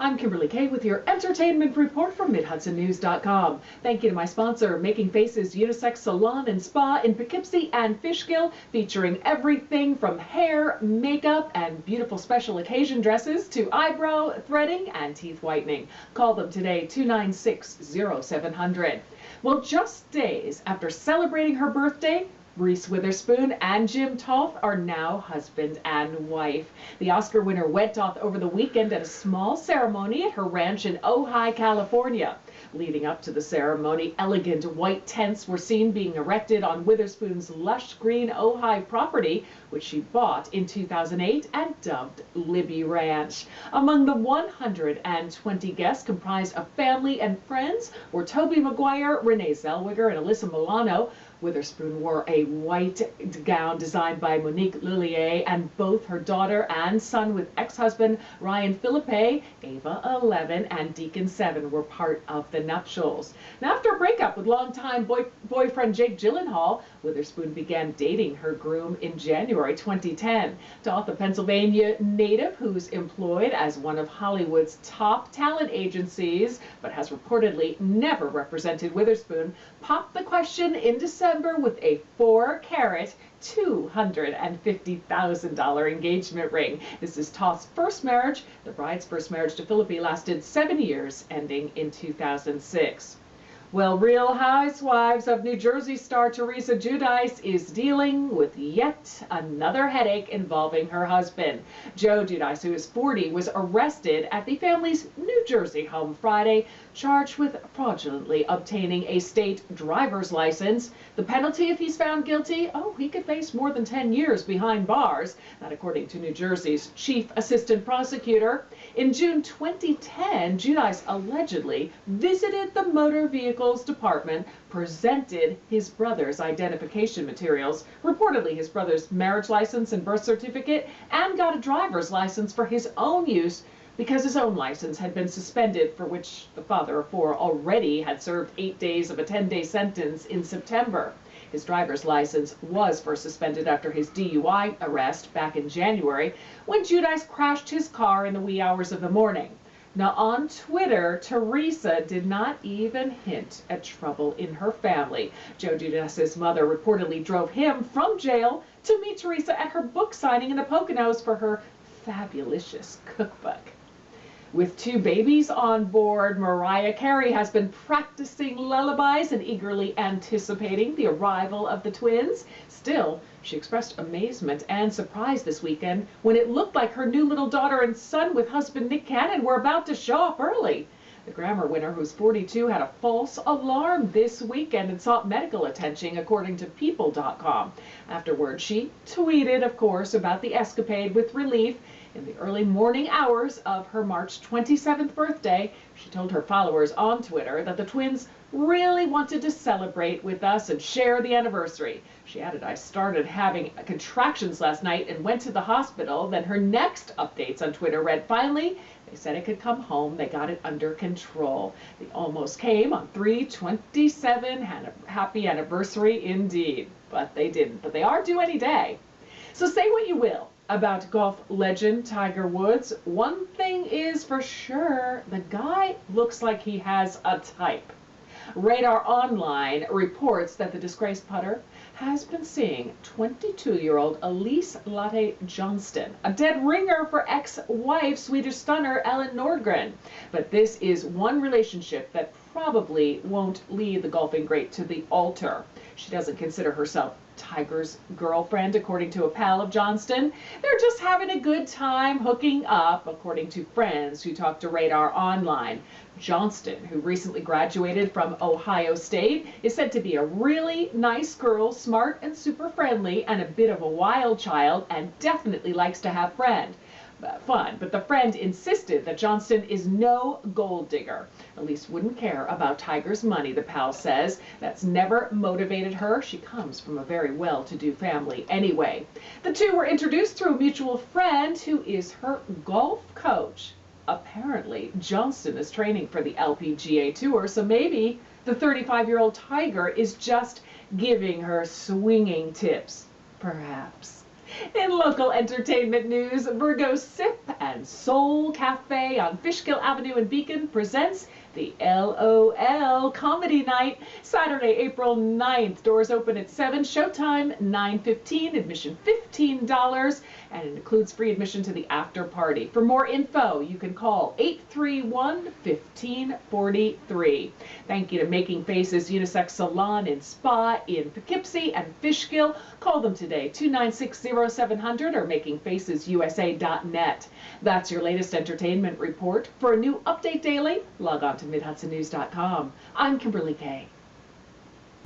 I'm Kimberly Kay with your entertainment report from MidHudsonNews.com. Thank you to my sponsor, Making Faces Unisex Salon and Spa in Poughkeepsie and Fishkill, featuring everything from hair, makeup, and beautiful special occasion dresses to eyebrow threading and teeth whitening. Call them today, 296-0700. Well, just days after celebrating her birthday, Reese Witherspoon and Jim Toth are now husband and wife. The Oscar winner went off over the weekend at a small ceremony at her ranch in Ojai, California. Leading up to the ceremony, elegant white tents were seen being erected on Witherspoon's lush green Ojai property, which she bought in 2008 and dubbed Libby Ranch. Among the 120 guests, comprised of family and friends, were Tobey Maguire, Renee Zellweger, and Alyssa Milano. Witherspoon wore a white gown designed by Monique Lillier, and both her daughter and son with ex-husband Ryan Philippe, Ava 11, and Deacon 7 were part of the nuptials. Now, after a breakup with longtime boyfriend Jake Gyllenhaal, Witherspoon began dating her groom in January 2010. Toth, a Pennsylvania native who's employed as one of Hollywood's top talent agencies, but has reportedly never represented Witherspoon, popped the question in December with a 4-carat, $250,000 engagement ring. This is Toth's first marriage. The bride's first marriage to Philippe lasted 7 years, ending in 2006. Well, Real Housewives of New Jersey star Teresa Giudice is dealing with yet another headache involving her husband. Joe Giudice, who is 40, was arrested at the family's New Jersey home Friday, charged with fraudulently obtaining a state driver's license. The penalty, if he's found guilty, he could face more than 10 years behind bars. That according to New Jersey's chief assistant prosecutor. In June 2010, Giudice allegedly visited the motor vehicles department, presented his brother's identification materials, reportedly his brother's marriage license and birth certificate, and got a driver's license for his own use because his own license had been suspended, for which the father of 4 already had served 8 days of a 10-day sentence in September. His driver's license was first suspended after his DUI arrest back in January, when Giudice crashed his car in the wee hours of the morning. Now, on Twitter, Teresa did not even hint at trouble in her family. Joe Giudice's mother reportedly drove him from jail to meet Teresa at her book signing in the Poconos for her fabulous cookbook. With 2 babies on board, Mariah Carey has been practicing lullabies and eagerly anticipating the arrival of the twins. Still, she expressed amazement and surprise this weekend when it looked like her new little daughter and son with husband Nick Cannon were about to show up early. The Grammy winner, who's 42, had a false alarm this weekend and sought medical attention, according to People.com. Afterwards, she tweeted, of course, about the escapade with relief. In the early morning hours of her March 27th birthday, she told her followers on Twitter that the twins really wanted to celebrate with us and share the anniversary. She added, "I started having contractions last night and went to the hospital." Then her next updates on Twitter read, "Finally, they said it could come home. They got it under control." The almost came on 3/27. Happy anniversary indeed. But they didn't. But they are due any day. So say what you will about golf legend Tiger Woods. One thing is for sure, the guy looks like he has a type. Radar Online reports that the disgraced putter has been seeing 22-year-old Elise Lotte Johnston, a dead ringer for ex-wife Swedish stunner Ellen Nordgren. But this is one relationship that probably won't lead the golfing great to the altar. She doesn't consider herself Tiger's girlfriend, according to a pal of Johnston. They're just having a good time hooking up, according to friends who talked to Radar Online. Johnston, who recently graduated from Ohio State, is said to be a really nice girl, smart and super friendly, and a bit of a wild child, and definitely likes to have fun. But the friend insisted that Johnston is no gold digger. Elise wouldn't care about Tiger's money, the pal says. That's never motivated her. She comes from a very well-to-do family anyway. The two were introduced through a mutual friend who is her golf coach. Apparently, Johnston is training for the LPGA Tour, so maybe the 35-year-old Tiger is just giving her swinging tips, perhaps. In local entertainment news, Virgo Sip and And Soul Cafe on Fishkill Avenue in Beacon presents the LOL Comedy Night, Saturday, April 9th. Doors open at 7, showtime 9:15, admission $15, and it includes free admission to the after party. For more info, you can call 831-1543. Thank you to Making Faces Unisex Salon and Spa in Poughkeepsie and Fishkill. Call them today, 296-0700 or makingfacesusa.net. That's your latest entertainment report. For a new update daily, log on to MidHudsonNews.com. I'm Kimberly Kay.